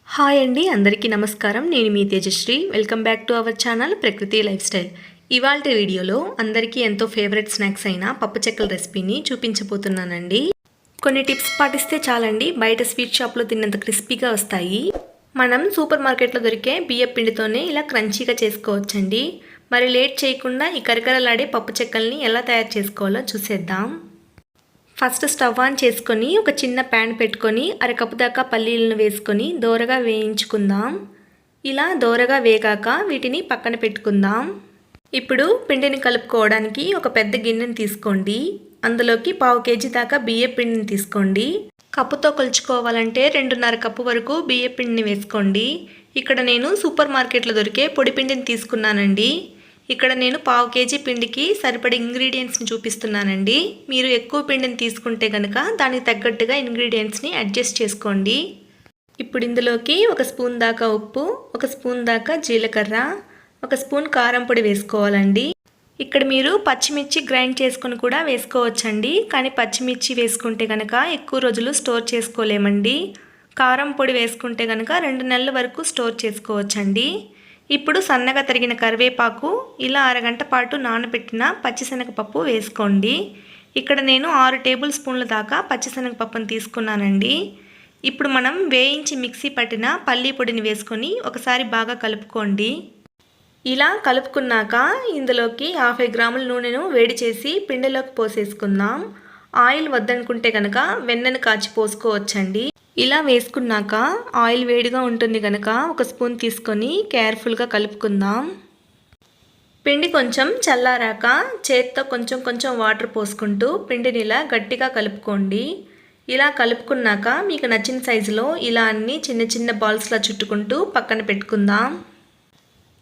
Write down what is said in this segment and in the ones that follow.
Hi అండి, అందరికీ నమస్కారం. నేను మీ Tejashree. Welcome back to our channel Prakruthi lifestyle. ఇవాల్టి వీడియోలో అందరికీ ఎంతో ఫేవరెట్ స్నాక్స్ అయిన పప్పు చెక్కల రెసిపీని చూపించబోతున్నానండి. కొన్ని టిప్స్ పాటిస్తే చాలండి, బయట స్వీట్ షాప్లో తిన్నంత క్రిస్పీగా వస్తాయి. మనం సూపర్ మార్కెట్లో దొరికే బియ్య పిండితోనే ఇలా క్రంచీగా చేసుకోవచ్చండి. మరి లేట్ చేయకుండా ఈ కరకరలాడే పప్పు చెక్కల్ని ఎలా తయారు చేసుకోవాలో చూసేద్దాం. ఫస్ట్ స్టవ్ ఆన్ చేసుకొని ఒక చిన్న ప్యాన్ పెట్టుకొని అరకప్పు దాకా పల్లీలను వేసుకొని దోరగా వేయించుకుందాం. ఇలా దోరగా వేగాక వీటిని పక్కన పెట్టుకుందాం. ఇప్పుడు పిండిని కలుపుకోవడానికి ఒక పెద్ద గిన్నెని తీసుకోండి. అందులోకి 1/2 kg దాకా బియ్య పిండిని తీసుకోండి. కప్పుతో కొలుచుకోవాలంటే 2.5 కప్పు వరకు బియ్య పిండిని వేసుకోండి. ఇక్కడ నేను సూపర్ మార్కెట్లో దొరికే పొడి పిండిని తీసుకున్నానండి. ఇక్కడ నేను 1/2 kg పిండికి సరిపడే ఇంగ్రీడియంట్స్ని చూపిస్తున్నానండి. మీరు ఎక్కువ పిండిని తీసుకుంటే కనుక దానికి తగ్గట్టుగా ఇంగ్రీడియంట్స్ని అడ్జస్ట్ చేసుకోండి. ఇప్పుడు ఇందులోకి 1 స్పూన్ దాకా ఉప్పు, 1 స్పూన్ దాకా జీలకర్ర, 1 స్పూన్ కారం పొడి వేసుకోవాలండి. ఇక్కడ మీరు పచ్చిమిర్చి గ్రైండ్ చేసుకొని కూడా వేసుకోవచ్చండి. కానీ పచ్చిమిర్చి వేసుకుంటే కనుక ఎక్కువ రోజులు స్టోర్ చేసుకోలేమండి. కారం పొడి వేసుకుంటే కనుక 2 నెలల వరకు స్టోర్ చేసుకోవచ్చండి. ఇప్పుడు సన్నగా తరిగిన కరివేపాకు, ఇలా అరగంట పాటు నానబెట్టిన పచ్చిశనగపప్పు వేసుకోండి. ఇక్కడ నేను 6 టేబుల్ స్పూన్ల దాకా పచ్చిశనగపప్పును తీసుకున్నానండి. ఇప్పుడు మనం వేయించి మిక్సీ పట్టిన పల్లీ పొడిని వేసుకొని ఒకసారి బాగా కలుపుకోండి. ఇలా కలుపుకున్నాక ఇందులోకి 50 గ్రాముల నూనెను వేడి చేసి పిండిలోకి పోసేసుకుందాం. ఆయిల్ వద్దనుకుంటే కనుక వెన్నను కాచి పోసుకోవచ్చండి. ఇలా వేసుకున్నాక ఆయిల్ వేడిగా ఉంటుంది కనుక 1 స్పూన్ తీసుకొని కేర్ఫుల్గా కలుపుకుందాం. పిండి కొంచెం చల్లారాక చేత్తో కొంచెం వాటర్ పోసుకుంటూ పిండిని ఇలా గట్టిగా కలుపుకోండి. ఇలా కలుపుకున్నాక మీకు నచ్చిన సైజులో ఇలా అన్ని చిన్న బాల్స్లా చుట్టుకుంటూ పక్కన పెట్టుకుందాం.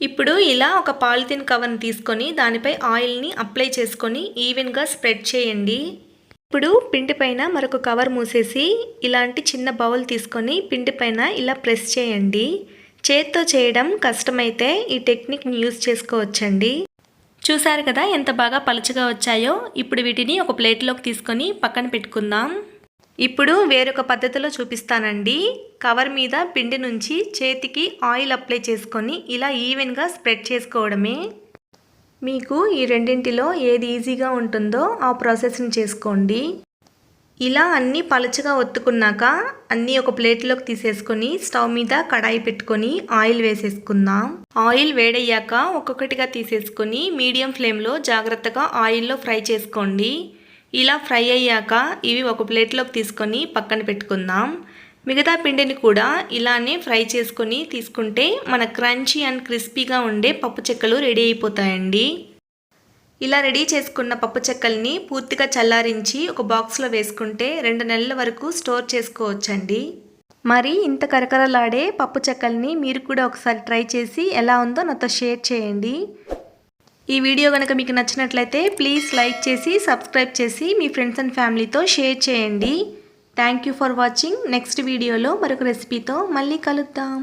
ఇప్పుడు ఇలా ఒక పాలిథిన్ కవర్ని తీసుకొని దానిపై ఆయిల్ని అప్లై చేసుకొని ఈవెన్గా స్ప్రెడ్ చేయండి. ఇప్పుడు పిండి పైన మరొక కవర్ మూసేసి ఇలాంటి చిన్న బౌల్ తీసుకొని పిండి పైన ఇలా ప్రెస్ చేయండి. చేత్తో చేయడం కష్టమైతే ఈ టెక్నిక్ని యూజ్ చేసుకోవచ్చండి. చూసారు కదా ఎంత బాగా పలుచగా వచ్చాయో. ఇప్పుడు వీటిని ఒక ప్లేట్లోకి తీసుకొని పక్కన పెట్టుకుందాం. ఇప్పుడు వేరొక పద్ధతిలో చూపిస్తానండి. కవర్ మీద పిండి నుంచి చేతికి ఆయిల్ అప్లై చేసుకొని ఇలా ఈవెన్గా స్ప్రెడ్ చేసుకోవడమే. మీకు ఈ రెండింటిలో ఏది ఈజీగా ఉంటుందో ఆ ప్రాసెస్ని చేసుకోండి. ఇలా అన్నీ పలుచగా ఒత్తుకున్నాక అన్నీ ఒక ప్లేట్లోకి తీసేసుకొని స్టవ్ మీద కడాయి పెట్టుకొని ఆయిల్ వేసేసుకుందాం. ఆయిల్ వేడయ్యాక ఒక్కొక్కటిగా తీసేసుకొని మీడియం ఫ్లేమ్లో జాగ్రత్తగా ఆయిల్లో ఫ్రై చేసుకోండి. ఇలా ఫ్రై అయ్యాక ఇవి ఒక ప్లేట్లోకి తీసుకొని పక్కన పెట్టుకుందాం. మిగతా పిండిని కూడా ఇలానే ఫ్రై చేసుకొని తీసుకుంటే మన క్రంచీ అండ్ క్రిస్పీగా ఉండే పప్పు చెక్కలు రెడీ అయిపోతాయండి. ఇలా రెడీ చేసుకున్న పప్పు చెక్కల్ని పూర్తిగా చల్లారించి ఒక బాక్స్లో వేసుకుంటే 2 నెలల వరకు స్టోర్ చేసుకోవచ్చండి. మరి ఇంత కరకరలాడే పప్పు చెక్కల్ని మీరు కూడా ఒకసారి ట్రై చేసి ఎలా ఉందో నాతో షేర్ చేయండి. ఈ వీడియో కనుక మీకు నచ్చినట్లయితే ప్లీజ్ లైక్ చేసి సబ్స్క్రైబ్ చేసి మీ ఫ్రెండ్స్ అండ్ ఫ్యామిలీతో షేర్ చేయండి. Thank you for watching. Next వీడియోలో మరొక రెసిపీతో మళ్ళీ కలుద్దాం.